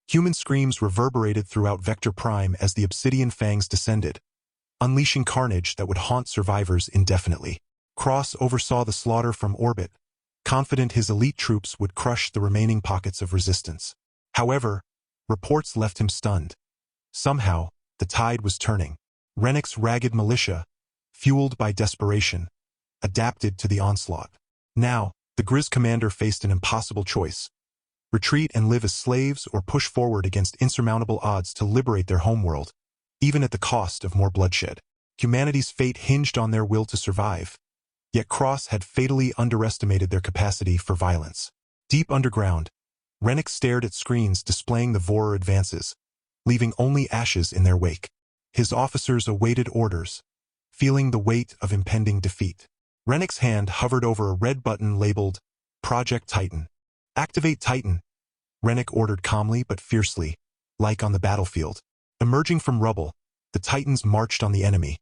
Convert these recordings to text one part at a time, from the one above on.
Human screams reverberated throughout Vector Prime as the obsidian fangs descended, unleashing carnage that would haunt survivors indefinitely. Cross oversaw the slaughter from orbit, confident his elite troops would crush the remaining pockets of resistance. However, reports left him stunned. Somehow, the tide was turning. Renick's ragged militia, fueled by desperation, adapted to the onslaught. Now, the Grizz Commander faced an impossible choice: retreat and live as slaves, or push forward against insurmountable odds to liberate their homeworld, even at the cost of more bloodshed. Humanity's fate hinged on their will to survive, yet Cross had fatally underestimated their capacity for violence. Deep underground, Renick stared at screens displaying the Vorer advances, leaving only ashes in their wake. His officers awaited orders, feeling the weight of impending defeat. Renick's hand hovered over a red button labeled Project Titan. "Activate Titan," Renick ordered calmly but fiercely, like on the battlefield. Emerging from rubble, the Titans marched on the enemy,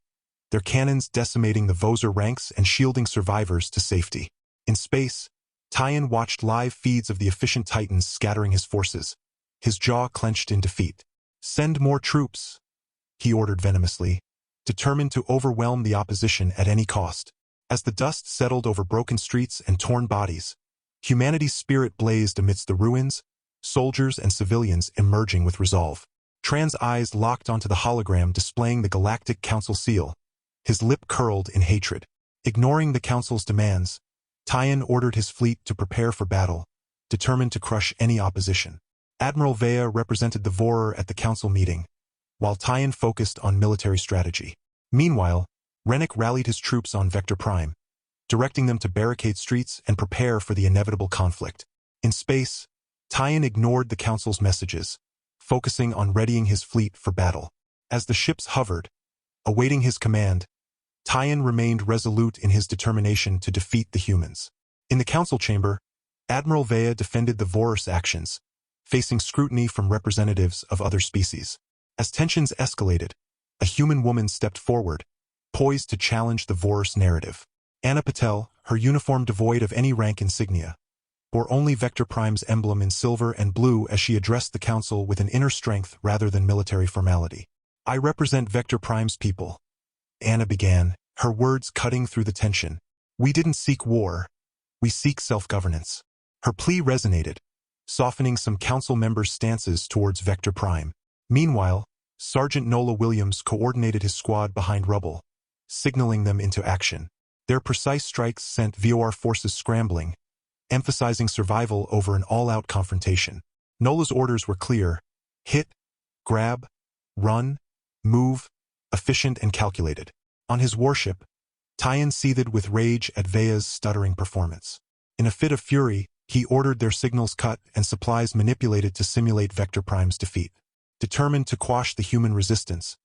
their cannons decimating the Vozer ranks and shielding survivors to safety. In space, Tyan watched live feeds of the efficient Titans scattering his forces, his jaw clenched in defeat. "Send more troops," he ordered venomously, determined to overwhelm the opposition at any cost. As the dust settled over broken streets and torn bodies, humanity's spirit blazed amidst the ruins, soldiers and civilians emerging with resolve. Tran's eyes locked onto the hologram displaying the Galactic Council seal, his lip curled in hatred. Ignoring the Council's demands, Tyan ordered his fleet to prepare for battle, determined to crush any opposition. Admiral Vea represented the Vorer at the Council meeting, while Tyan focused on military strategy. Meanwhile, Renick rallied his troops on Vector Prime, directing them to barricade streets and prepare for the inevitable conflict. In space, Tyan ignored the Council's messages, focusing on readying his fleet for battle. As the ships hovered, awaiting his command, Tyan remained resolute in his determination to defeat the humans. In the Council chamber, Admiral Vea defended the Vorer's actions, facing scrutiny from representatives of other species. As tensions escalated, a human woman stepped forward, poised to challenge the Vorer's narrative. Anna Patel, her uniform devoid of any rank insignia, bore only Vector Prime's emblem in silver and blue as she addressed the Council with an inner strength rather than military formality. "I represent Vector Prime's people," Anna began, her words cutting through the tension. "We didn't seek war. We seek self-governance." Her plea resonated, softening some Council members' stances towards Vector Prime. Meanwhile, Sergeant Nola Williams coordinated his squad behind rubble, signaling them into action. Their precise strikes sent VOR forces scrambling, emphasizing survival over an all-out confrontation. Nola's orders were clear: hit, grab, run, move, efficient and calculated. On his warship, Tyan seethed with rage at Vea's stuttering performance. In a fit of fury, he ordered their signals cut and supplies manipulated to simulate Vector Prime's defeat. Determined to quash the human resistance,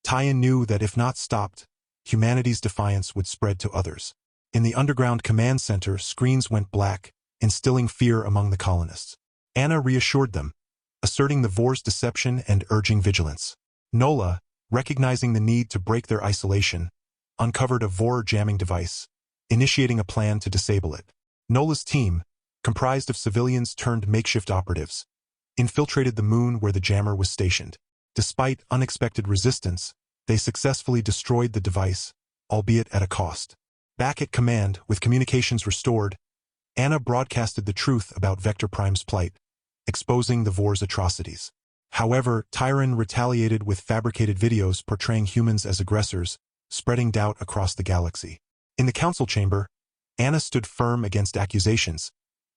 Tyan knew that if not stopped, humanity's defiance would spread to others. In the underground command center, screens went black, instilling fear among the colonists. Anna reassured them, asserting the Vor's deception and urging vigilance. Nola, recognizing the need to break their isolation, uncovered a Vor jamming device, initiating a plan to disable it. Nola's team, comprised of civilians turned makeshift operatives, infiltrated the moon where the jammer was stationed. Despite unexpected resistance, they successfully destroyed the device, albeit at a cost. Back at command, with communications restored, Anna broadcasted the truth about Vector Prime's plight, exposing the Vor's atrocities. However, Tyron retaliated with fabricated videos portraying humans as aggressors, spreading doubt across the galaxy. In the Council chamber, Anna stood firm against accusations,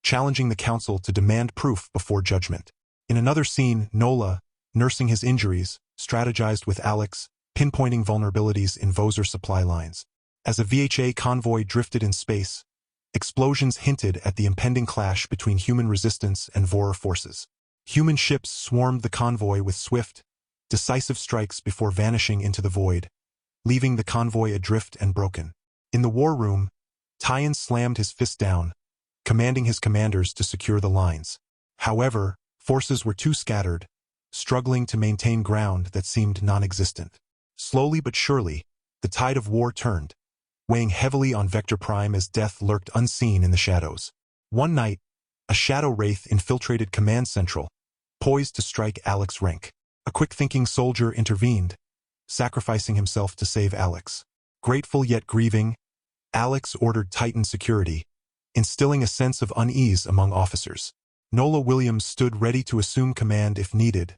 challenging the Council to demand proof before judgment. In another scene, Nola, nursing his injuries, strategized with Alex, pinpointing vulnerabilities in Vozer supply lines. As a VHA convoy drifted in space, explosions hinted at the impending clash between human resistance and Vorer forces. Human ships swarmed the convoy with swift, decisive strikes before vanishing into the void, leaving the convoy adrift and broken. In the war room, Tyan slammed his fist down, commanding his commanders to secure the lines. However, forces were too scattered, struggling to maintain ground that seemed non-existent. Slowly but surely, the tide of war turned, weighing heavily on Vector Prime as death lurked unseen in the shadows. One night, a shadow wraith infiltrated Command Central, poised to strike Alex Renick. A quick-thinking soldier intervened, sacrificing himself to save Alex. Grateful yet grieving, Alex ordered tightened security, instilling a sense of unease among officers. Nola Williams stood ready to assume command if needed,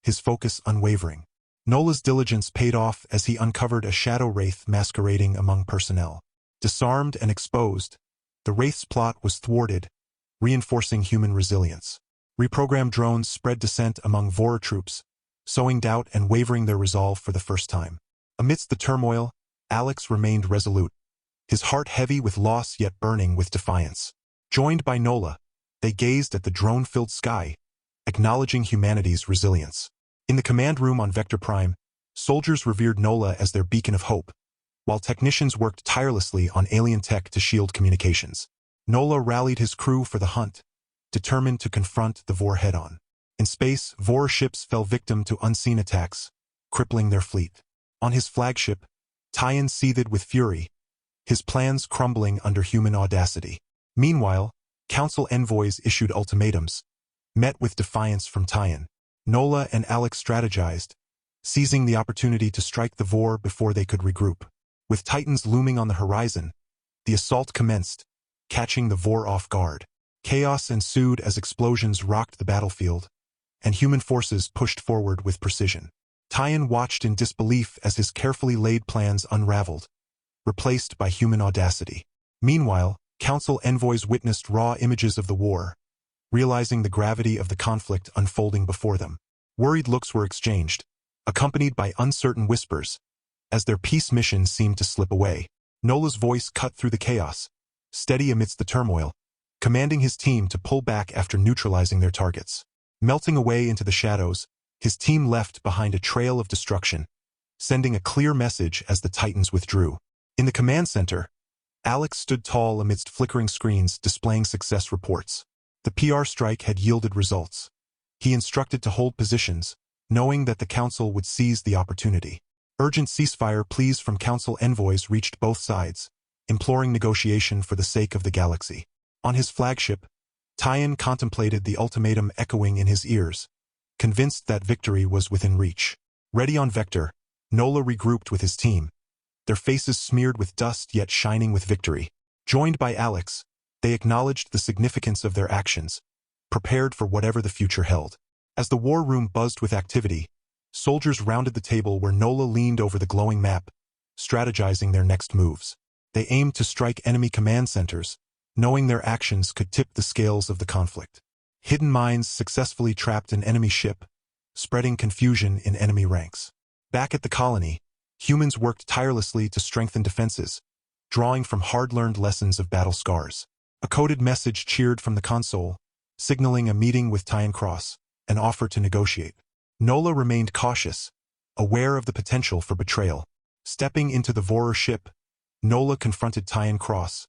his focus unwavering. Nola's diligence paid off as he uncovered a shadow wraith masquerading among personnel. Disarmed and exposed, the wraith's plot was thwarted, reinforcing human resilience. Reprogrammed drones spread dissent among Vora troops, sowing doubt and wavering their resolve for the first time. Amidst the turmoil, Alex remained resolute, his heart heavy with loss yet burning with defiance. Joined by Nola, they gazed at the drone-filled sky, acknowledging humanity's resilience. In the command room on Vector Prime, soldiers revered Nola as their beacon of hope, while technicians worked tirelessly on alien tech to shield communications. Nola rallied his crew for the hunt, determined to confront the Vor head-on. In space, Vor ships fell victim to unseen attacks, crippling their fleet. On his flagship, Tyan seethed with fury, his plans crumbling under human audacity. Meanwhile, Council envoys issued ultimatums, met with defiance from Tyan. Nola and Alex strategized, seizing the opportunity to strike the Vor before they could regroup. With Titans looming on the horizon, the assault commenced, catching the Vor off guard. Chaos ensued as explosions rocked the battlefield, and human forces pushed forward with precision. Tyan watched in disbelief as his carefully laid plans unraveled, replaced by human audacity. Meanwhile, Council envoys witnessed raw images of the war, realizing the gravity of the conflict unfolding before them. Worried looks were exchanged, accompanied by uncertain whispers, as their peace mission seemed to slip away. Nola's voice cut through the chaos, steady amidst the turmoil, commanding his team to pull back after neutralizing their targets. Melting away into the shadows, his team left behind a trail of destruction, sending a clear message as the Titans withdrew. In the command center, Alex stood tall amidst flickering screens displaying success reports. The PR strike had yielded results. He instructed to hold positions, knowing that the Council would seize the opportunity. Urgent ceasefire pleas from Council envoys reached both sides, imploring negotiation for the sake of the galaxy. On his flagship, Tyan contemplated the ultimatum echoing in his ears, convinced that victory was within reach. Ready on Vector, Nola regrouped with his team, their faces smeared with dust yet shining with victory. Joined by Alex, they acknowledged the significance of their actions, prepared for whatever the future held. As the war room buzzed with activity, soldiers rounded the table where Nola leaned over the glowing map, strategizing their next moves. They aimed to strike enemy command centers, knowing their actions could tip the scales of the conflict. Hidden mines successfully trapped an enemy ship, spreading confusion in enemy ranks. Back at the colony, humans worked tirelessly to strengthen defenses, drawing from hard-learned lessons of battle scars. A coded message cheered from the console, signaling a meeting with Tyan Cross, an offer to negotiate. Nola remained cautious, aware of the potential for betrayal. Stepping into the Vorer ship, Nola confronted Tyan Cross,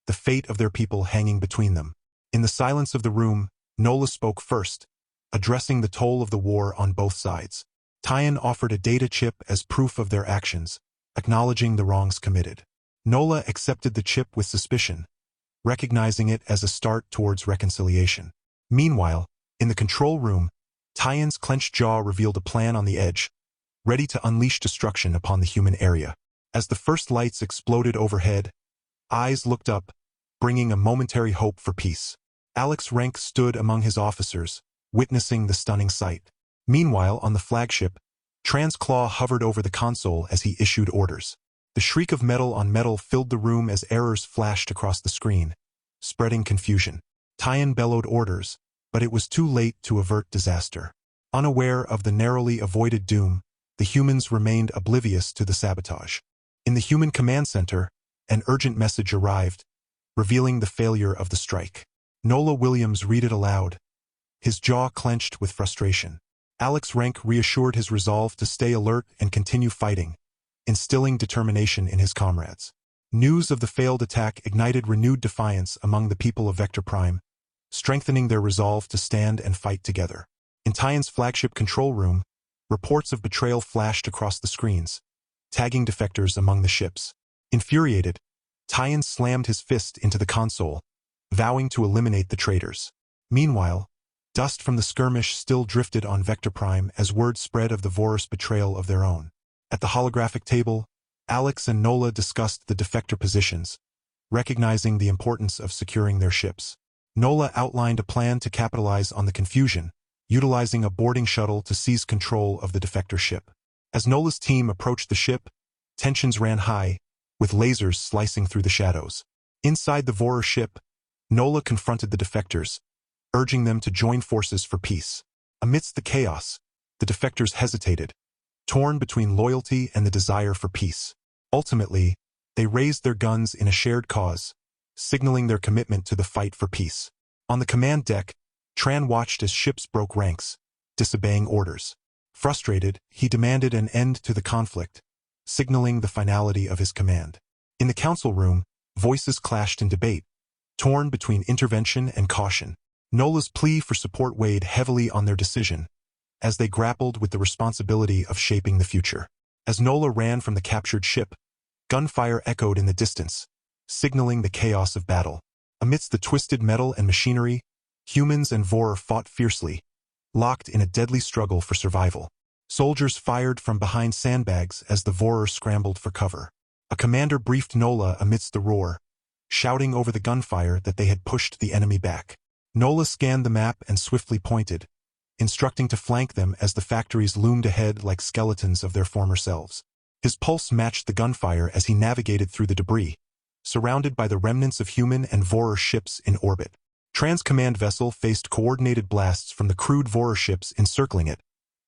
the fate of their people hanging between them. In the silence of the room, Nola spoke first, addressing the toll of the war on both sides. Tyan offered a data chip as proof of their actions, acknowledging the wrongs committed. Nola accepted the chip with suspicion, recognizing it as a start towards reconciliation. Meanwhile, in the control room, Tyan's clenched jaw revealed a plan on the edge, ready to unleash destruction upon the human area. As the first lights exploded overhead, eyes looked up, bringing a momentary hope for peace. Alex Renick stood among his officers, witnessing the stunning sight. Meanwhile, on the flagship, Transclaw hovered over the console as he issued orders. The shriek of metal on metal filled the room as errors flashed across the screen, spreading confusion. Tyan bellowed orders, but it was too late to avert disaster. Unaware of the narrowly avoided doom, the humans remained oblivious to the sabotage. In the human command center, an urgent message arrived, revealing the failure of the strike. Nola Williams read it aloud, his jaw clenched with frustration. Alex Renick reassured his resolve to stay alert and continue fighting, instilling determination in his comrades. News of the failed attack ignited renewed defiance among the people of Vector Prime, strengthening their resolve to stand and fight together. In Tyan's flagship control room, reports of betrayal flashed across the screens, tagging defectors among the ships. Infuriated, Tyan slammed his fist into the console, vowing to eliminate the traitors. Meanwhile, Dust from the skirmish still drifted on Vector Prime as word spread of the Vorus betrayal of their own. At the holographic table, Alex and Nola discussed the defector positions, recognizing the importance of securing their ships. Nola outlined a plan to capitalize on the confusion, utilizing a boarding shuttle to seize control of the defector ship. As Nola's team approached the ship, tensions ran high, with lasers slicing through the shadows. Inside the Vorer ship, Nola confronted the defectors, urging them to join forces for peace. Amidst the chaos, the defectors hesitated, torn between loyalty and the desire for peace. Ultimately, they raised their guns in a shared cause, signaling their commitment to the fight for peace. On the command deck, Tran watched as ships broke ranks, disobeying orders. Frustrated, he demanded an end to the conflict, signaling the finality of his command. In the council room, voices clashed in debate, torn between intervention and caution. Nola's plea for support weighed heavily on their decision, as they grappled with the responsibility of shaping the future. As Nola ran from the captured ship, gunfire echoed in the distance, signaling the chaos of battle. Amidst the twisted metal and machinery, humans and Vorer fought fiercely, locked in a deadly struggle for survival. Soldiers fired from behind sandbags as the Vorer scrambled for cover. A commander briefed Nola amidst the roar, shouting over the gunfire that they had pushed the enemy back. Nola scanned the map and swiftly pointed, instructing to flank them as the factories loomed ahead like skeletons of their former selves. His pulse matched the gunfire as he navigated through the debris, surrounded by the remnants of human and Vorer ships in orbit. Tran's command vessel faced coordinated blasts from the crewed Vorer ships encircling it,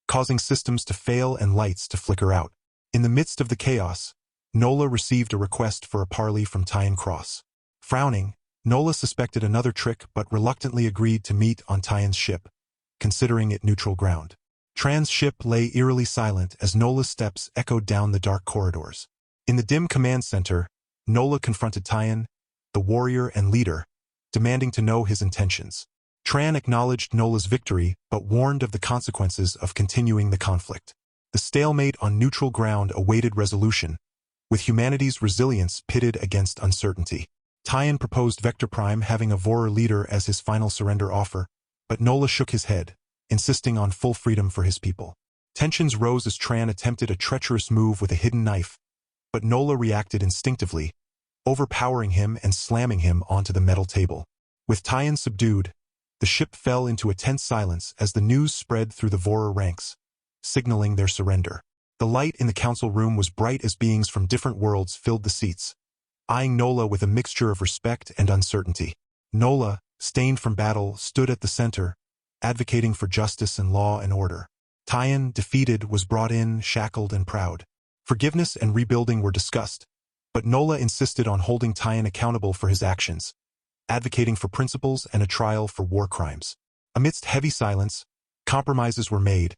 causing systems to fail and lights to flicker out. In the midst of the chaos, Nola received a request for a parley from Tyan Cross. Frowning, Nola suspected another trick but reluctantly agreed to meet on Tyan's ship, considering it neutral ground. Tran's ship lay eerily silent as Nola's steps echoed down the dark corridors. In the dim command center, Nola confronted Tyan, the warrior and leader, demanding to know his intentions. Tran acknowledged Nola's victory but warned of the consequences of continuing the conflict. The stalemate on neutral ground awaited resolution, with humanity's resilience pitted against uncertainty. Tyan proposed Vector Prime having a Vorer leader as his final surrender offer, but Nola shook his head, insisting on full freedom for his people. Tensions rose as Tran attempted a treacherous move with a hidden knife, but Nola reacted instinctively, overpowering him and slamming him onto the metal table. With Tyan subdued, the ship fell into a tense silence as the news spread through the Vorer ranks, signaling their surrender. The light in the council room was bright as beings from different worlds filled the seats, eyeing Nola with a mixture of respect and uncertainty. Nola, stained from battle, stood at the center, advocating for justice and law and order. Tyan, defeated, was brought in, shackled and proud. Forgiveness and rebuilding were discussed, but Nola insisted on holding Tyan accountable for his actions, advocating for principles and a trial for war crimes. Amidst heavy silence, compromises were made,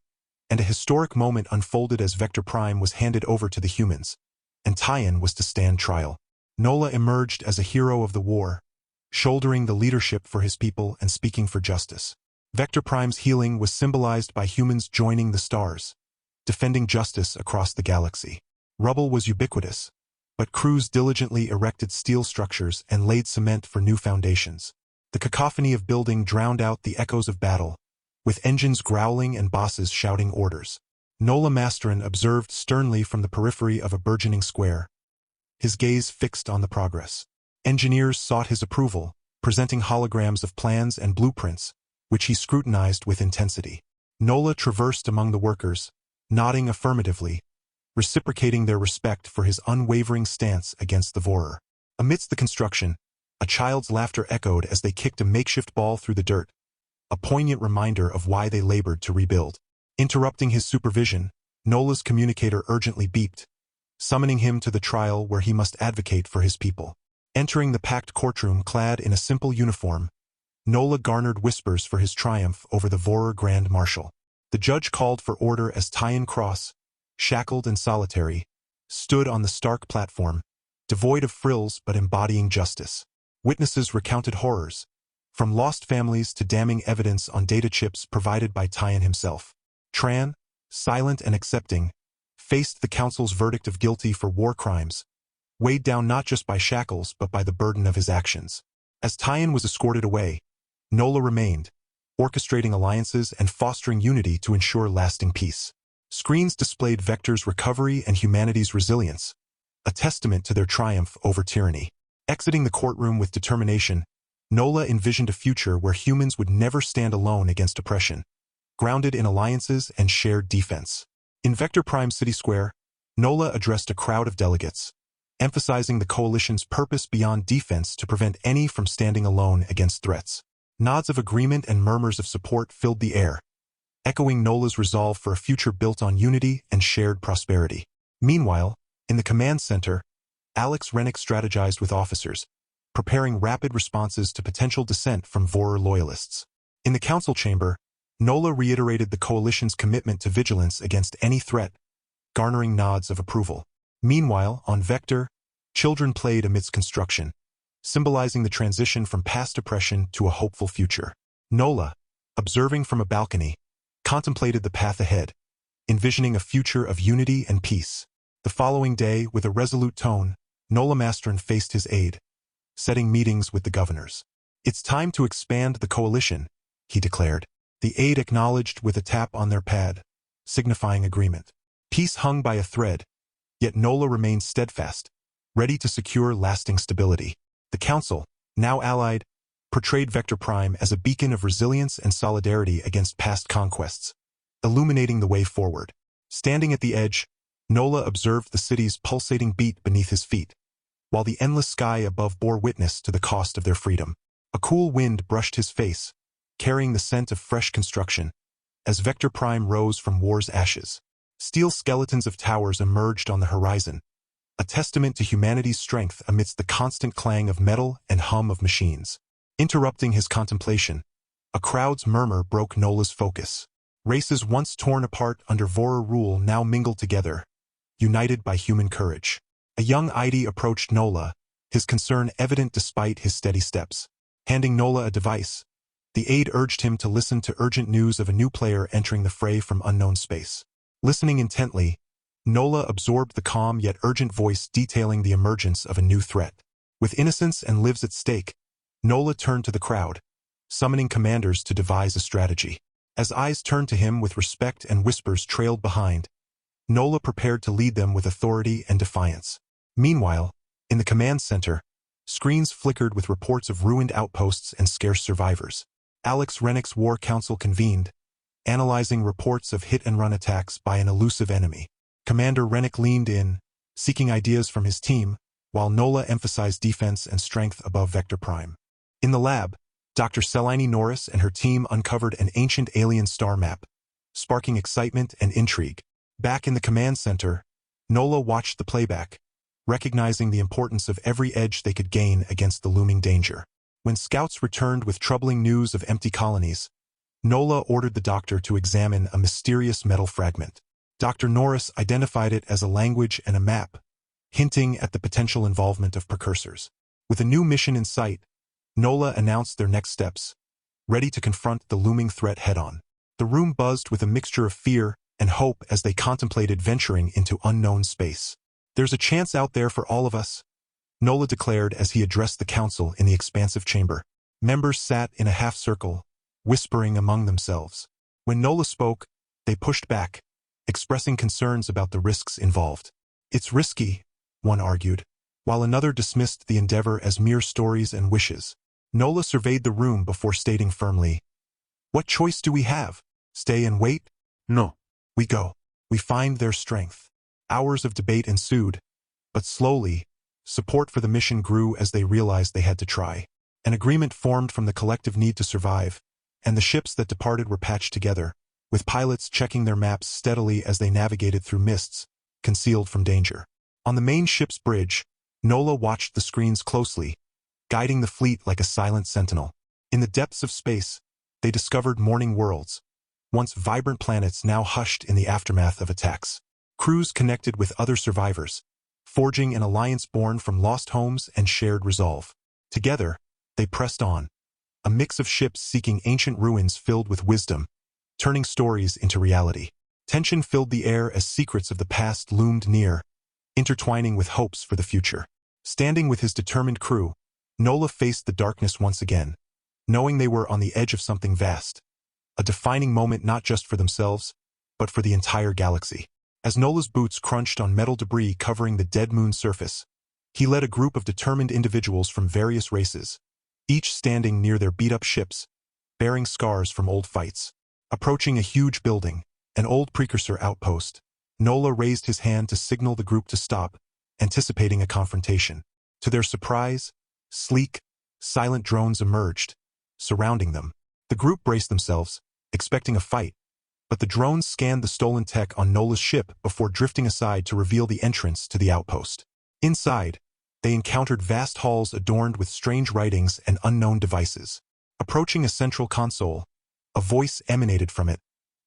and a historic moment unfolded as Vector Prime was handed over to the humans, and Tyan was to stand trial. Nola emerged as a hero of the war, shouldering the leadership for his people and speaking for justice. Vector Prime's healing was symbolized by humans joining the stars, defending justice across the galaxy. Rubble was ubiquitous, but crews diligently erected steel structures and laid cement for new foundations. The cacophony of building drowned out the echoes of battle, with engines growling and bosses shouting orders. Nola Masterin observed sternly from the periphery of a burgeoning square, his gaze fixed on the progress. Engineers sought his approval, presenting holograms of plans and blueprints, which he scrutinized with intensity. Nola traversed among the workers, nodding affirmatively, reciprocating their respect for his unwavering stance against the Vorer. Amidst the construction, a child's laughter echoed as they kicked a makeshift ball through the dirt, a poignant reminder of why they labored to rebuild. Interrupting his supervision, Nola's communicator urgently beeped, summoning him to the trial where he must advocate for his people. Entering the packed courtroom clad in a simple uniform, Nola garnered whispers for his triumph over the Vorer Grand Marshal. The judge called for order as Tyan Cross, shackled and solitary, stood on the stark platform, devoid of frills but embodying justice. Witnesses recounted horrors, from lost families to damning evidence on data chips provided by Tyan himself. Tran, silent and accepting, faced the council's verdict of guilty for war crimes, weighed down not just by shackles but by the burden of his actions. As Tyan was escorted away, Nola remained, orchestrating alliances and fostering unity to ensure lasting peace. Screens displayed Vector's recovery and humanity's resilience, a testament to their triumph over tyranny. Exiting the courtroom with determination, Nola envisioned a future where humans would never stand alone against oppression, grounded in alliances and shared defense. In Vector Prime City Square, Nola addressed a crowd of delegates, emphasizing the coalition's purpose beyond defense to prevent any from standing alone against threats. Nods of agreement and murmurs of support filled the air, echoing Nola's resolve for a future built on unity and shared prosperity. Meanwhile, in the command center, Renick strategized with officers, preparing rapid responses to potential dissent from Vorer loyalists. In the council chamber, Nola reiterated the coalition's commitment to vigilance against any threat, garnering nods of approval. Meanwhile, on Vector, children played amidst construction, symbolizing the transition from past oppression to a hopeful future. Nola, observing from a balcony, contemplated the path ahead, envisioning a future of unity and peace. The following day, with a resolute tone, Nola Mastron faced his aide, setting meetings with the governors. "It's time to expand the coalition," he declared. The aide acknowledged with a tap on their pad, signifying agreement. Peace hung by a thread, yet Nola remained steadfast, ready to secure lasting stability. The council, now allied, portrayed Vector Prime as a beacon of resilience and solidarity against past conquests, illuminating the way forward. Standing at the edge, Nola observed the city's pulsating beat beneath his feet, while the endless sky above bore witness to the cost of their freedom. A cool wind brushed his face, carrying the scent of fresh construction, as Vector Prime rose from war's ashes. Steel skeletons of towers emerged on the horizon, a testament to humanity's strength amidst the constant clang of metal and hum of machines. Interrupting his contemplation, a crowd's murmur broke Nola's focus. Races once torn apart under Vorer rule now mingled together, united by human courage. A young ID approached Nola, his concern evident despite his steady steps. Handing Nola a device, the aide urged him to listen to urgent news of a new player entering the fray from unknown space. Listening intently, Nola absorbed the calm yet urgent voice detailing the emergence of a new threat. With innocence and lives at stake, Nola turned to the crowd, summoning commanders to devise a strategy. As eyes turned to him with respect and whispers trailed behind, Nola prepared to lead them with authority and defiance. Meanwhile, in the command center, screens flickered with reports of ruined outposts and scarce survivors. Renick's War Council convened, analyzing reports of hit-and-run attacks by an elusive enemy. Commander Renick leaned in, seeking ideas from his team, while Nola emphasized defense and strength above Vector Prime. In the lab, Dr. Selini Norris and her team uncovered an ancient alien star map, sparking excitement and intrigue. Back in the command center, Nola watched the playback, recognizing the importance of every edge they could gain against the looming danger. When scouts returned with troubling news of empty colonies, Nola ordered the doctor to examine a mysterious metal fragment. Dr. Norris identified it as a language and a map, hinting at the potential involvement of precursors. With a new mission in sight, Nola announced their next steps, ready to confront the looming threat head-on. The room buzzed with a mixture of fear and hope as they contemplated venturing into unknown space. "There's a chance out there for all of us," Nola declared as he addressed the council in the expansive chamber. Members sat in a half-circle, whispering among themselves. When Nola spoke, they pushed back, expressing concerns about the risks involved. "It's risky," one argued, while another dismissed the endeavor as mere stories and wishes. Nola surveyed the room before stating firmly, "What choice do we have? Stay and wait? No. We go." We find their strength. Hours of debate ensued, but slowly, support for the mission grew as they realized they had to try. An agreement formed from the collective need to survive, and the ships that departed were patched together, with pilots checking their maps steadily as they navigated through mists, concealed from danger. On the main ship's bridge, Nola watched the screens closely, guiding the fleet like a silent sentinel. In the depths of space, they discovered morning worlds, once vibrant planets now hushed in the aftermath of attacks. Crews connected with other survivors, forging an alliance born from lost homes and shared resolve. Together, they pressed on, a mix of ships seeking ancient ruins filled with wisdom, turning stories into reality. Tension filled the air as secrets of the past loomed near, intertwining with hopes for the future. Standing with his determined crew, Nola faced the darkness once again, knowing they were on the edge of something vast. a defining moment not just for themselves, but for the entire galaxy. As Nola's boots crunched on metal debris covering the dead moon's surface, he led a group of determined individuals from various races, each standing near their beat-up ships, bearing scars from old fights. Approaching a huge building, an old precursor outpost, Nola raised his hand to signal the group to stop, anticipating a confrontation. To their surprise, sleek, silent drones emerged, surrounding them. The group braced themselves, expecting a fight, but the drones scanned the stolen tech on Nola's ship before drifting aside to reveal the entrance to the outpost. Inside, they encountered vast halls adorned with strange writings and unknown devices. Approaching a central console, a voice emanated from it,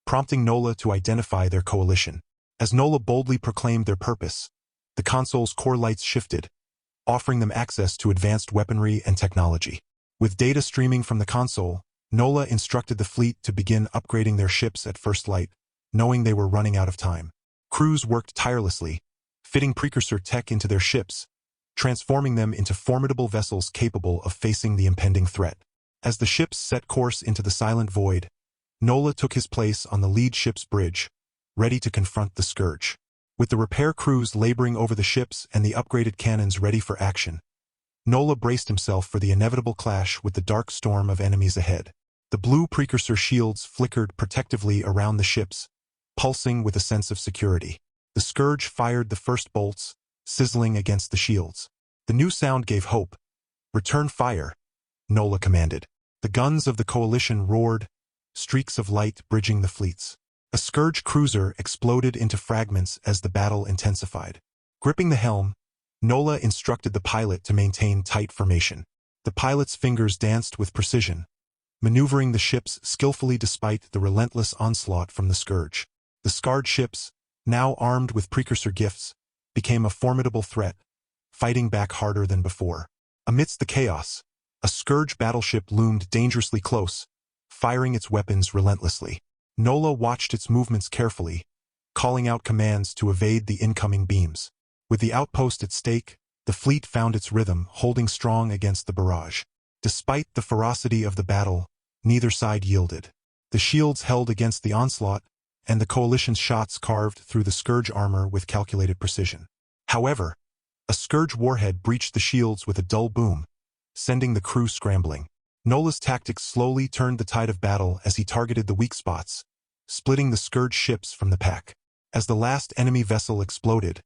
prompting Nola to identify their coalition. As Nola boldly proclaimed their purpose, the console's core lights shifted, offering them access to advanced weaponry and technology. With data streaming from the console, Nola instructed the fleet to begin upgrading their ships at first light, knowing they were running out of time. Crews worked tirelessly, fitting precursor tech into their ships, transforming them into formidable vessels capable of facing the impending threat. As the ships set course into the silent void, Nola took his place on the lead ship's bridge, ready to confront the scourge. With the repair crews laboring over the ships and the upgraded cannons ready for action, Nola braced himself for the inevitable clash with the dark storm of enemies ahead. The blue precursor shields flickered protectively around the ships, pulsing with a sense of security. The scourge fired the first bolts, sizzling against the shields. The new sound gave hope. "Return fire," Nola commanded. The guns of the coalition roared, streaks of light bridging the fleets. A scourge cruiser exploded into fragments as the battle intensified. Gripping the helm, Nola instructed the pilot to maintain tight formation. The pilot's fingers danced with precision, maneuvering the ships skillfully despite the relentless onslaught from the scourge. The scarred ships, now armed with precursor gifts, became a formidable threat, fighting back harder than before. Amidst the chaos, a scourge battleship loomed dangerously close, firing its weapons relentlessly. Nola watched its movements carefully, calling out commands to evade the incoming beams. With the outpost at stake, the fleet found its rhythm, holding strong against the barrage. Despite the ferocity of the battle, neither side yielded. The shields held against the onslaught, and the coalition's shots carved through the scourge armor with calculated precision. However, a scourge warhead breached the shields with a dull boom, sending the crew scrambling. Nola's tactics slowly turned the tide of battle as he targeted the weak spots, splitting the scourge ships from the pack. As the last enemy vessel exploded,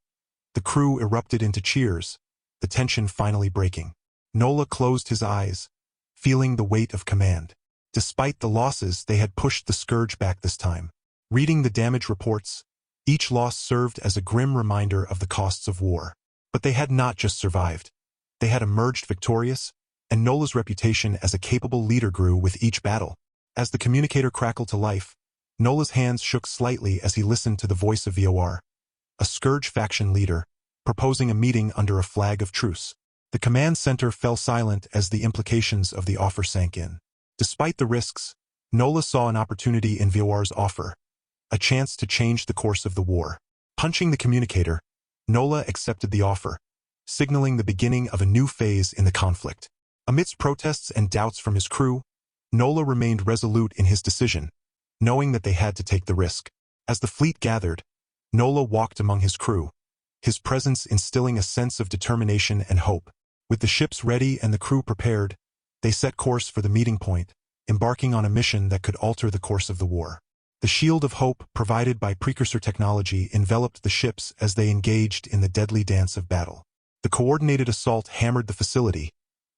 the crew erupted into cheers, the tension finally breaking. Nola closed his eyes, feeling the weight of command. Despite the losses, they had pushed the scourge back this time. Reading the damage reports, each loss served as a grim reminder of the costs of war. But they had not just survived. They had emerged victorious, and Nola's reputation as a capable leader grew with each battle. As the communicator crackled to life, Nola's hands shook slightly as he listened to the voice of VOR, a scourge faction leader, proposing a meeting under a flag of truce. The command center fell silent as the implications of the offer sank in. Despite the risks, Nola saw an opportunity in VOR's offer, a chance to change the course of the war. Punching the communicator, Nola accepted the offer, signaling the beginning of a new phase in the conflict. Amidst protests and doubts from his crew, Nola remained resolute in his decision, knowing that they had to take the risk. As the fleet gathered, Nola walked among his crew, his presence instilling a sense of determination and hope. With the ships ready and the crew prepared, they set course for the meeting point, embarking on a mission that could alter the course of the war. The shield of hope provided by precursor technology enveloped the ships as they engaged in the deadly dance of battle. The coordinated assault hammered the facility,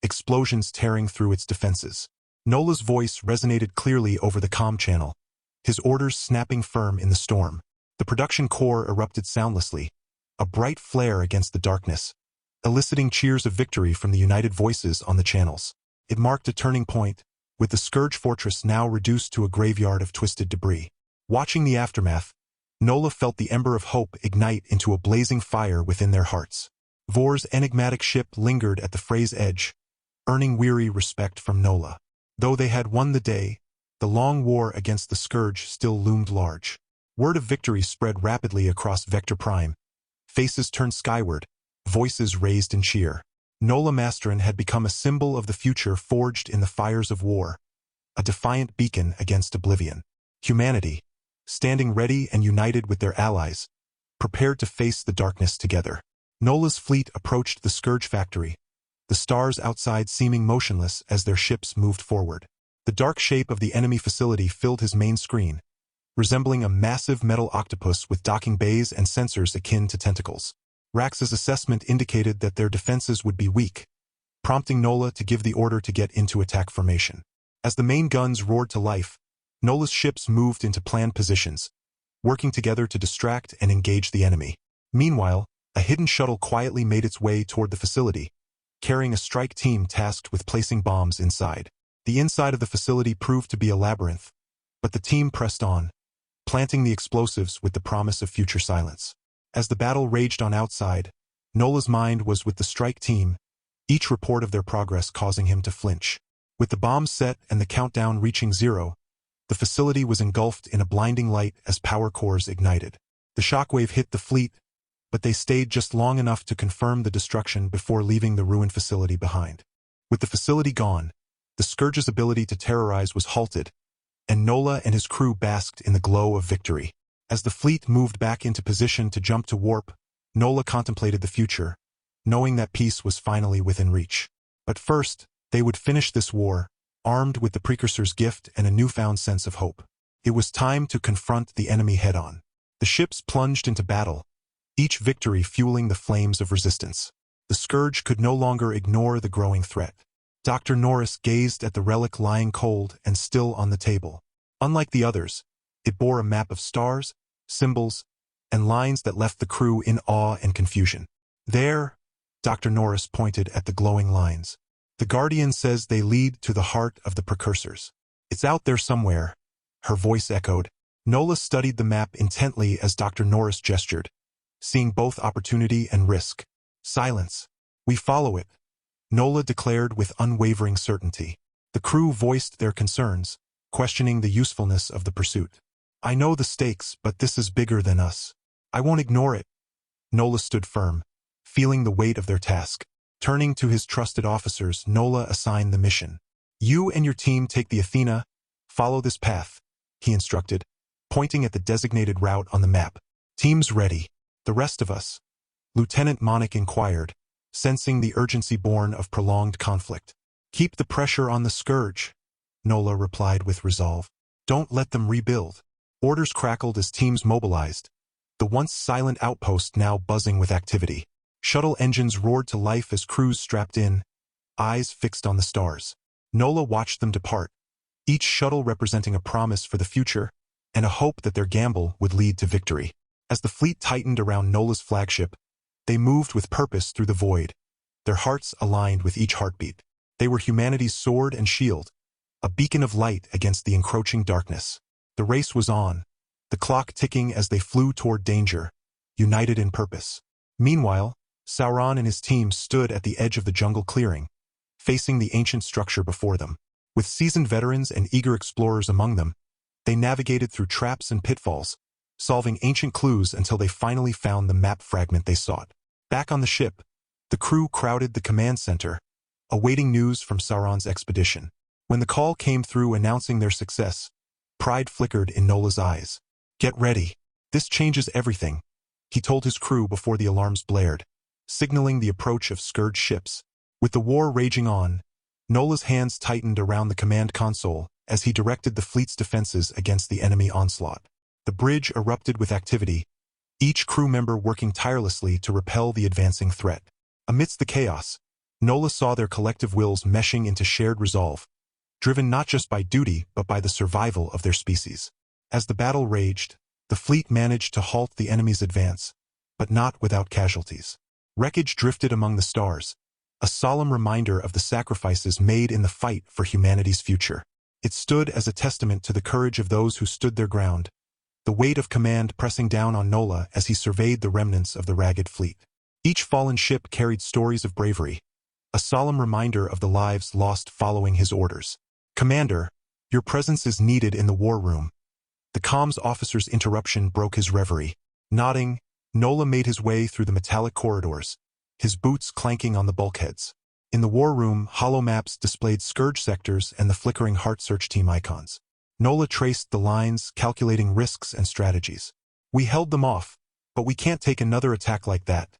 explosions tearing through its defenses. Nola's voice resonated clearly over the comm channel, his orders snapping firm in the storm. The production core erupted soundlessly, a bright flare against the darkness, eliciting cheers of victory from the united voices on the channels. It marked a turning point, with the Scourge Fortress now reduced to a graveyard of twisted debris. Watching the aftermath, Nola felt the ember of hope ignite into a blazing fire within their hearts. Vor's enigmatic ship lingered at the fray's edge, earning weary respect from Nola. Though they had won the day, the long war against the Scourge still loomed large. Word of victory spread rapidly across Vector Prime. Faces turned skyward, voices raised in cheer. Nola Masterin had become a symbol of the future forged in the fires of war, a defiant beacon against oblivion. Humanity, standing ready and united with their allies, prepared to face the darkness together. Nola's fleet approached the Scourge factory, the stars outside seeming motionless as their ships moved forward. The dark shape of the enemy facility filled his main screen, resembling a massive metal octopus with docking bays and sensors akin to tentacles. Rax's assessment indicated that their defenses would be weak, prompting Nola to give the order to get into attack formation. As the main guns roared to life, Nola's ships moved into planned positions, working together to distract and engage the enemy. Meanwhile, a hidden shuttle quietly made its way toward the facility, carrying a strike team tasked with placing bombs inside. The inside of the facility proved to be a labyrinth, but the team pressed on, planting the explosives with the promise of future silence. As the battle raged on outside, Nola's mind was with the strike team, each report of their progress causing him to flinch. With the bombs set and the countdown reaching 0, the facility was engulfed in a blinding light as power cores ignited. The shockwave hit the fleet, but they stayed just long enough to confirm the destruction before leaving the ruined facility behind. With the facility gone, the Scourge's ability to terrorize was halted, and Nola and his crew basked in the glow of victory. As the fleet moved back into position to jump to warp, Nola contemplated the future, knowing that peace was finally within reach. But first, they would finish this war, armed with the Precursor's gift and a newfound sense of hope. It was time to confront the enemy head-on. The ships plunged into battle, each victory fueling the flames of resistance. The Scourge could no longer ignore the growing threat. Dr. Norris gazed at the relic lying cold and still on the table. Unlike the others, it bore a map of stars, symbols, and lines that left the crew in awe and confusion. There, Dr. Norris pointed at the glowing lines. The Guardian says they lead to the heart of the Precursors. It's out there somewhere, her voice echoed. Nola studied the map intently as Dr. Norris gestured, seeing both opportunity and risk. Silence. We follow it, Nola declared with unwavering certainty. The crew voiced their concerns, questioning the usefulness of the pursuit. I know the stakes, but this is bigger than us. I won't ignore it. Nola stood firm, feeling the weight of their task. Turning to his trusted officers, Nola assigned the mission. You and your team take the Athena, follow this path, he instructed, pointing at the designated route on the map. Teams ready. The rest of us? Lieutenant Renick inquired, sensing the urgency born of prolonged conflict. Keep the pressure on the Scourge, Nola replied with resolve. Don't let them rebuild. Orders crackled as teams mobilized, the once silent outpost now buzzing with activity. Shuttle engines roared to life as crews strapped in, eyes fixed on the stars. Nola watched them depart, each shuttle representing a promise for the future and a hope that their gamble would lead to victory. As the fleet tightened around Nola's flagship, they moved with purpose through the void, their hearts aligned with each heartbeat. They were humanity's sword and shield, a beacon of light against the encroaching darkness. The race was on, the clock ticking as they flew toward danger, united in purpose. Meanwhile, Sauron and his team stood at the edge of the jungle clearing, facing the ancient structure before them. With seasoned veterans and eager explorers among them, they navigated through traps and pitfalls, solving ancient clues until they finally found the map fragment they sought. Back on the ship, the crew crowded the command center, awaiting news from Sauron's expedition. When the call came through announcing their success, pride flickered in Nola's eyes. Get ready. This changes everything, he told his crew before the alarms blared, signaling the approach of Scourge ships. With the war raging on, Nola's hands tightened around the command console as he directed the fleet's defenses against the enemy onslaught. The bridge erupted with activity, each crew member working tirelessly to repel the advancing threat. Amidst the chaos, Nola saw their collective wills meshing into shared resolve, driven not just by duty but by the survival of their species. As the battle raged, the fleet managed to halt the enemy's advance, but not without casualties. Wreckage drifted among the stars, a solemn reminder of the sacrifices made in the fight for humanity's future. It stood as a testament to the courage of those who stood their ground, the weight of command pressing down on Nola as he surveyed the remnants of the ragged fleet. Each fallen ship carried stories of bravery, a solemn reminder of the lives lost following his orders. Commander, your presence is needed in the war room. The comms officer's interruption broke his reverie. Nodding, Nola made his way through the metallic corridors, his boots clanking on the bulkheads. In the war room, hollow maps displayed Scourge sectors and the flickering Heart Search team icons. Nola traced the lines, calculating risks and strategies. "We held them off, but we can't take another attack like that,"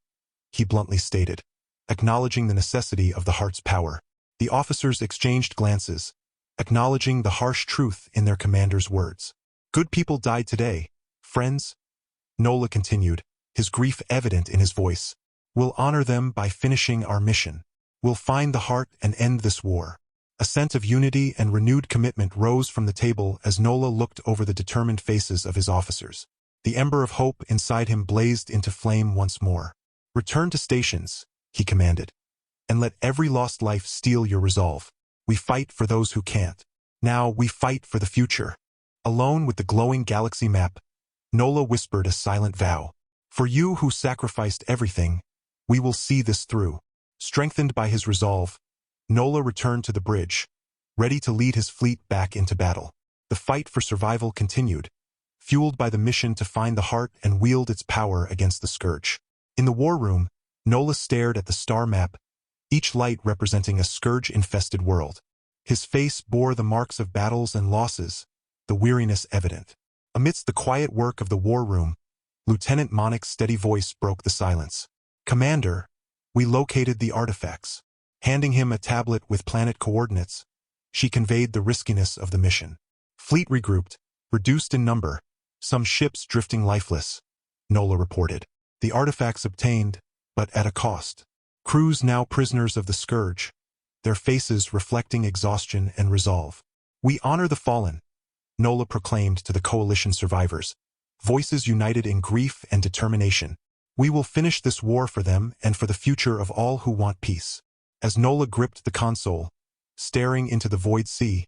he bluntly stated, acknowledging the necessity of the Heart's power. The officers exchanged glances, acknowledging the harsh truth in their commander's words. "Good people died today, friends," Nola continued, his grief evident in his voice. "We'll honor them by finishing our mission. We'll find the Heart and end this war." A sense of unity and renewed commitment rose from the table as Nola looked over the determined faces of his officers. The ember of hope inside him blazed into flame once more. "Return to stations," he commanded, "and let every lost life steel your resolve. We fight for those who can't. Now we fight for the future." Alone with the glowing galaxy map, Nola whispered a silent vow. "For you who sacrificed everything, we will see this through." Strengthened by his resolve, Nola returned to the bridge, ready to lead his fleet back into battle. The fight for survival continued, fueled by the mission to find the Heart and wield its power against the Scourge. In the war room, Nola stared at the star map, each light representing a Scourge-infested world. His face bore the marks of battles and losses, the weariness evident. Amidst the quiet work of the war room, Lieutenant Monick's steady voice broke the silence. "Commander, we located the artifacts." Handing him a tablet with planet coordinates, she conveyed the riskiness of the mission. "Fleet regrouped, reduced in number, some ships drifting lifeless," Nola reported. "The artifacts obtained, but at a cost. Crews now prisoners of the Scourge, their faces reflecting exhaustion and resolve." "We honor the fallen," Nola proclaimed to the coalition survivors, voices united in grief and determination. "We will finish this war for them and for the future of all who want peace." As Nola gripped the console, staring into the void sea,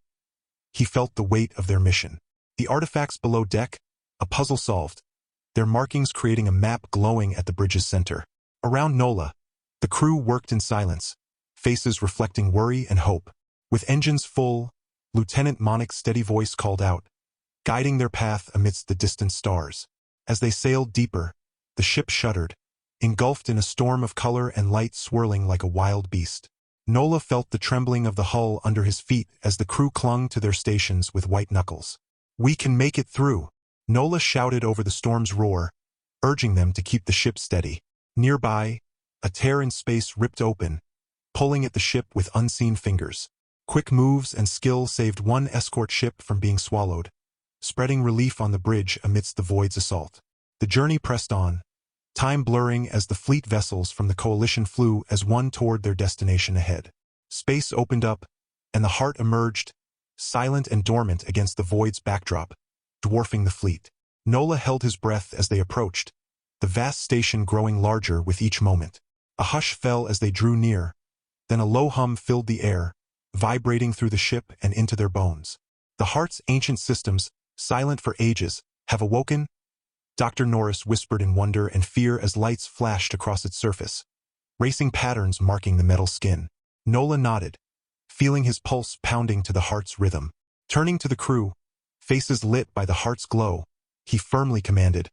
he felt the weight of their mission. The artifacts below deck, a puzzle solved, their markings creating a map glowing at the bridge's center. Around Nola, the crew worked in silence, faces reflecting worry and hope. With engines full, Lieutenant Monick's steady voice called out, guiding their path amidst the distant stars. As they sailed deeper, the ship shuddered, engulfed in a storm of color and light swirling like a wild beast. Nola felt the trembling of the hull under his feet as the crew clung to their stations with white knuckles. "We can make it through," Nola shouted over the storm's roar, urging them to keep the ship steady. Nearby, a tear in space ripped open, pulling at the ship with unseen fingers. Quick moves and skill saved one escort ship from being swallowed, spreading relief on the bridge amidst the void's assault. The journey pressed on, time blurring as the fleet vessels from the coalition flew as one toward their destination ahead. Space opened up, and the Heart emerged, silent and dormant against the void's backdrop, dwarfing the fleet. Nola held his breath as they approached, the vast station growing larger with each moment. A hush fell as they drew near, then a low hum filled the air, vibrating through the ship and into their bones. "The Heart's ancient systems, silent for ages, have awoken?" Dr. Norris whispered in wonder and fear as lights flashed across its surface, racing patterns marking the metal skin. Nola nodded, feeling his pulse pounding to the Heart's rhythm. Turning to the crew, faces lit by the Heart's glow, he firmly commanded,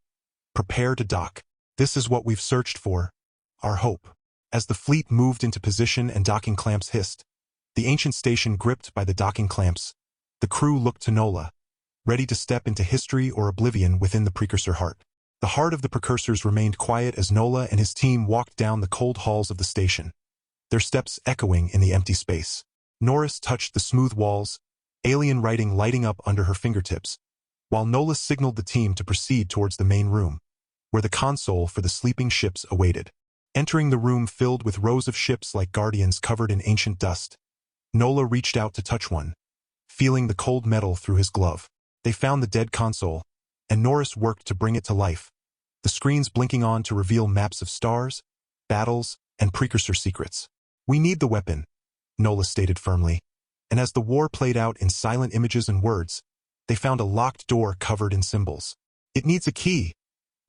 "Prepare to dock. This is what we've searched for, our hope." As the fleet moved into position and docking clamps hissed, the ancient station gripped by the docking clamps, the crew looked to Nola, ready to step into history or oblivion within the Precursor Heart. The heart of the Precursors remained quiet as Nola and his team walked down the cold halls of the station, their steps echoing in the empty space. Norris touched the smooth walls, alien writing lighting up under her fingertips, while Nola signaled the team to proceed towards the main room, where the console for the sleeping ships awaited. Entering the room filled with rows of ships like guardians covered in ancient dust, Nola reached out to touch one, feeling the cold metal through his glove. They found the dead console, and Norris worked to bring it to life, the screens blinking on to reveal maps of stars, battles, and Precursor secrets. "We need the weapon," Nola stated firmly, and as the war played out in silent images and words, they found a locked door covered in symbols. "It needs a key,"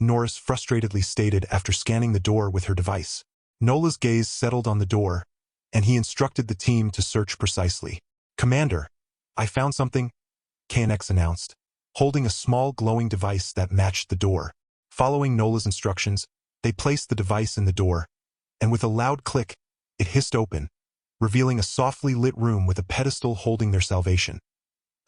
Norris frustratedly stated after scanning the door with her device. Nola's gaze settled on the door, and he instructed the team to search precisely. "Commander, I found something," KNX announced, holding a small glowing device that matched the door. Following Nola's instructions, they placed the device in the door, and with a loud click, it hissed open, revealing a softly lit room with a pedestal holding their salvation,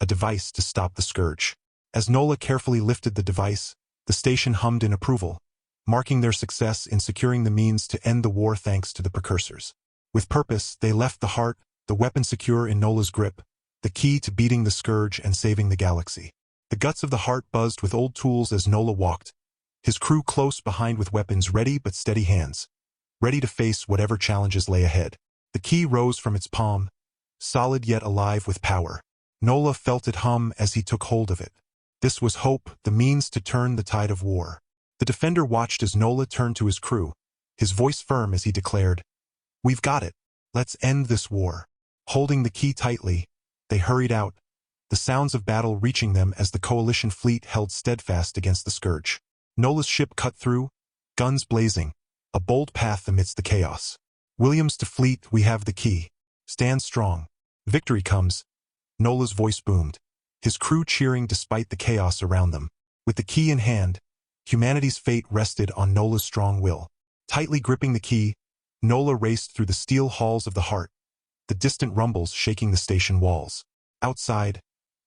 a device to stop the scourge. As Nola carefully lifted the device, the station hummed in approval, marking their success in securing the means to end the war thanks to the precursors. With purpose, they left the heart, the weapon secure in Nola's grip, the key to beating the scourge and saving the galaxy. The guts of the heart buzzed with old tools as Nola walked, his crew close behind with weapons ready but steady hands, ready to face whatever challenges lay ahead. The key rose from its palm, solid yet alive with power. Nola felt it hum as he took hold of it. This was hope, the means to turn the tide of war. The defender watched as Nola turned to his crew, his voice firm as he declared, "We've got it. Let's end this war." Holding the key tightly, they hurried out, the sounds of battle reaching them as the coalition fleet held steadfast against the scourge. Nola's ship cut through, guns blazing, a bold path amidst the chaos. "Williams to fleet, we have the key. Stand strong. Victory comes," Nola's voice boomed, his crew cheering despite the chaos around them. With the key in hand, humanity's fate rested on Nola's strong will. Tightly gripping the key, Nola raced through the steel halls of the heart, the distant rumbles shaking the station walls. Outside,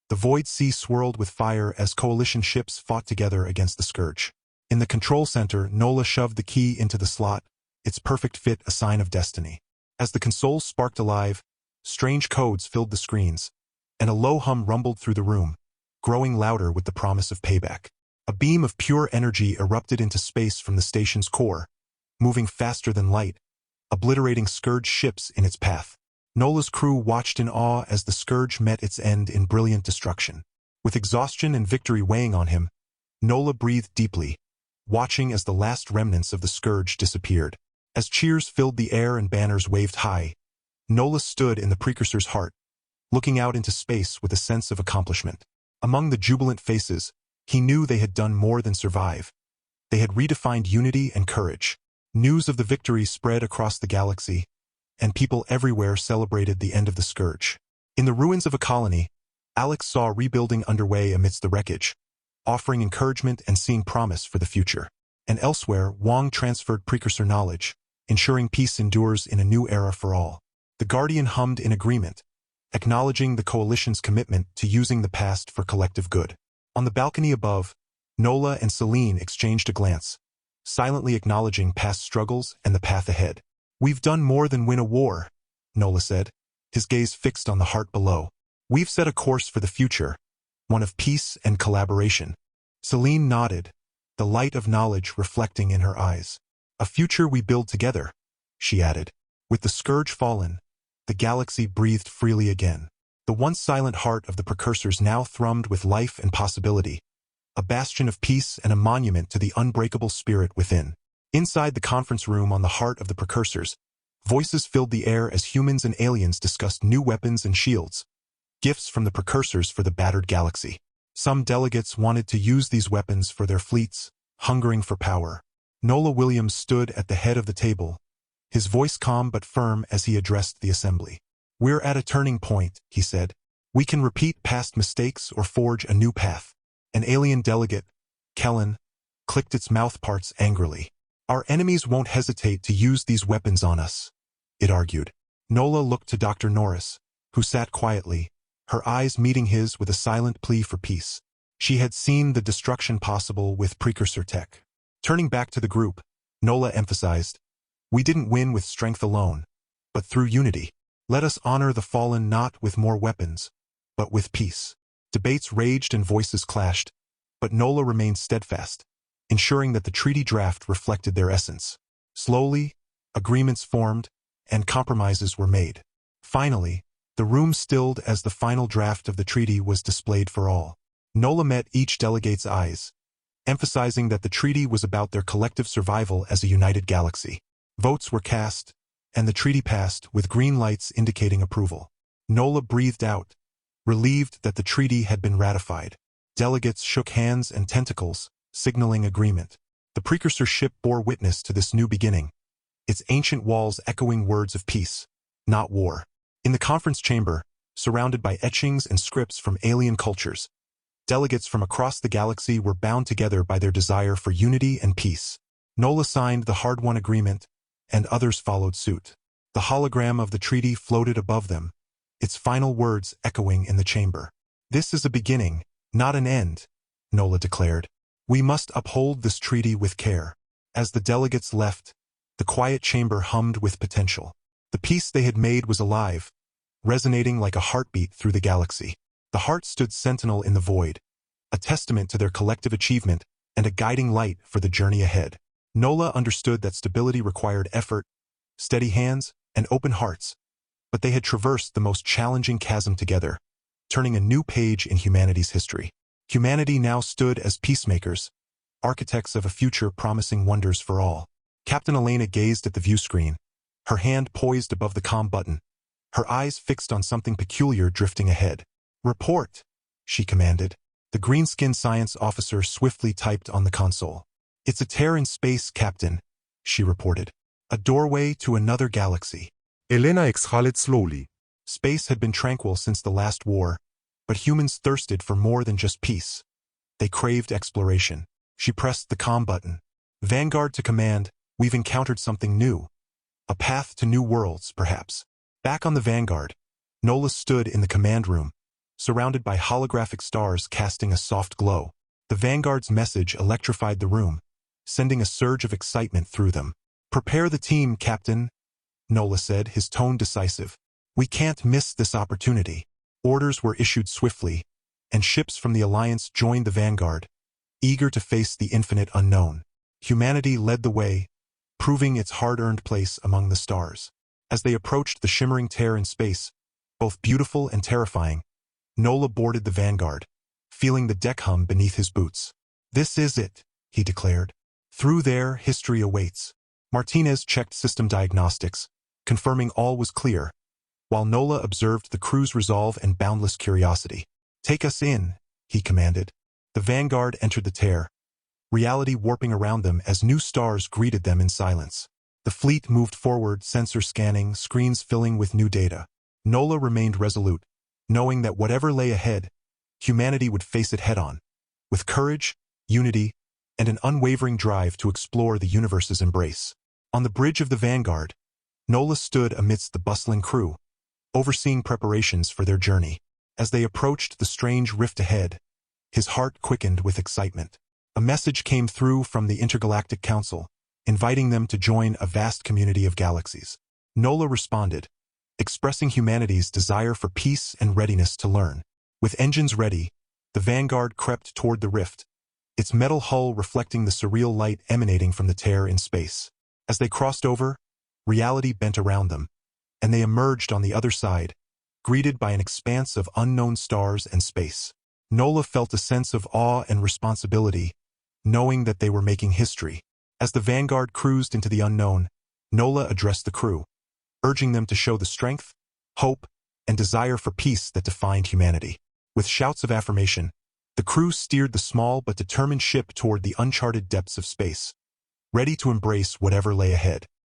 the void sea swirled with fire as coalition ships fought together against the scourge. In the control center, Nola shoved the key into the slot, its perfect fit a sign of destiny. As the consoles sparked alive, strange codes filled the screens, and a low hum rumbled through the room, growing louder with the promise of payback. A beam of pure energy erupted into space from the station's core, moving faster than light, obliterating scourge ships in its path. Nola's crew watched in awe as the scourge met its end in brilliant destruction. With exhaustion and victory weighing on him, Nola breathed deeply, watching as the last remnants of the scourge disappeared. As cheers filled the air and banners waved high, Nola stood in the precursor's heart, looking out into space with a sense of accomplishment. Among the jubilant faces, he knew they had done more than survive. They had redefined unity and courage. News of the victory spread across the galaxy, and people everywhere celebrated the end of the scourge. In the ruins of a colony, Alex saw rebuilding underway amidst the wreckage, offering encouragement and seeing promise for the future. And elsewhere, Wong transferred precursor knowledge, ensuring peace endures in a new era for all. The Guardian hummed in agreement, acknowledging the coalition's commitment to using the past for collective good. On the balcony above, Nola and Celine exchanged a glance, silently acknowledging past struggles and the path ahead. "We've done more than win a war," Nola said, his gaze fixed on the heart below. "We've set a course for the future, one of peace and collaboration." Celine nodded, the light of knowledge reflecting in her eyes. "A future we build together," she added. With the scourge fallen, the galaxy breathed freely again. The once silent heart of the precursors now thrummed with life and possibility, a bastion of peace and a monument to the unbreakable spirit within. Inside the conference room on the heart of the precursors, voices filled the air as humans and aliens discussed new weapons and shields, gifts from the precursors for the battered galaxy. Some delegates wanted to use these weapons for their fleets, hungering for power. Nola Williams stood at the head of the table, his voice calm but firm as he addressed the assembly. "We're at a turning point," he said. "We can repeat past mistakes or forge a new path." An alien delegate, Kellen, clicked its mouthparts angrily. "Our enemies won't hesitate to use these weapons on us," it argued. Nola looked to Dr. Norris, who sat quietly, her eyes meeting his with a silent plea for peace. She had seen the destruction possible with precursor tech. Turning back to the group, Nola emphasized, "We didn't win with strength alone, but through unity. Let us honor the fallen not with more weapons, but with peace." Debates raged and voices clashed, but Nola remained steadfast, ensuring that the treaty draft reflected their essence. Slowly, agreements formed, and compromises were made. Finally, the room stilled as the final draft of the treaty was displayed for all. Nola met each delegate's eyes, emphasizing that the treaty was about their collective survival as a united galaxy. Votes were cast, and the treaty passed with green lights indicating approval. Nola breathed out, relieved that the treaty had been ratified. Delegates shook hands and tentacles, signaling agreement. The precursor ship bore witness to this new beginning, its ancient walls echoing words of peace, not war. In the conference chamber, surrounded by etchings and scripts from alien cultures, delegates from across the galaxy were bound together by their desire for unity and peace. Nola signed the hard-won agreement, and others followed suit. The hologram of the treaty floated above them, its final words echoing in the chamber. "This is a beginning, not an end," Nola declared. "We must uphold this treaty with care." As the delegates left, the quiet chamber hummed with potential. The peace they had made was alive, resonating like a heartbeat through the galaxy. The heart stood sentinel in the void, a testament to their collective achievement and a guiding light for the journey ahead. Nola understood that stability required effort, steady hands, and open hearts, but they had traversed the most challenging chasm together, turning a new page in humanity's history. Humanity now stood as peacemakers, architects of a future promising wonders for all. Captain Elena gazed at the view screen, her hand poised above the comm button, her eyes fixed on something peculiar drifting ahead. "Report," she commanded. The green-skinned science officer swiftly typed on the console. "It's a tear in space, Captain," she reported. "A doorway to another galaxy." Elena exhaled slowly. Space had been tranquil since the last war, but humans thirsted for more than just peace. They craved exploration. She pressed the comm button. "Vanguard to command, we've encountered something new. A path to new worlds, perhaps." Back on the Vanguard, Nola stood in the command room, surrounded by holographic stars casting a soft glow. The Vanguard's message electrified the room, sending a surge of excitement through them. "Prepare the team, Captain," Nola said, his tone decisive. "We can't miss this opportunity." Orders were issued swiftly, and ships from the Alliance joined the Vanguard, eager to face the infinite unknown. Humanity led the way, proving its hard-earned place among the stars. As they approached the shimmering tear in space, both beautiful and terrifying, Nola boarded the Vanguard, feeling the deck hum beneath his boots. "This is it," he declared. "Through there, history awaits." Martinez checked system diagnostics, confirming all was clear, while Nola observed the crew's resolve and boundless curiosity. "Take us in," he commanded. The Vanguard entered the tear, reality warping around them as new stars greeted them in silence. The fleet moved forward, sensor scanning, screens filling with new data. Nola remained resolute, knowing that whatever lay ahead, humanity would face it head-on, with courage, unity, and an unwavering drive to explore the universe's embrace. On the bridge of the Vanguard, Nola stood amidst the bustling crew, overseeing preparations for their journey. As they approached the strange rift ahead, his heart quickened with excitement. A message came through from the Intergalactic Council, inviting them to join a vast community of galaxies. Nola responded, expressing humanity's desire for peace and readiness to learn. With engines ready, the Vanguard crept toward the rift, its metal hull reflecting the surreal light emanating from the tear in space. As they crossed over, reality bent around them, and they emerged on the other side, greeted by an expanse of unknown stars and space. Nola felt a sense of awe and responsibility, knowing that they were making history. As the Vanguard cruised into the unknown, Nola addressed the crew, urging them to show the strength, hope, and desire for peace that defined humanity. With shouts of affirmation, the crew steered the small but determined ship toward the uncharted depths of space, ready to embrace whatever lay ahead.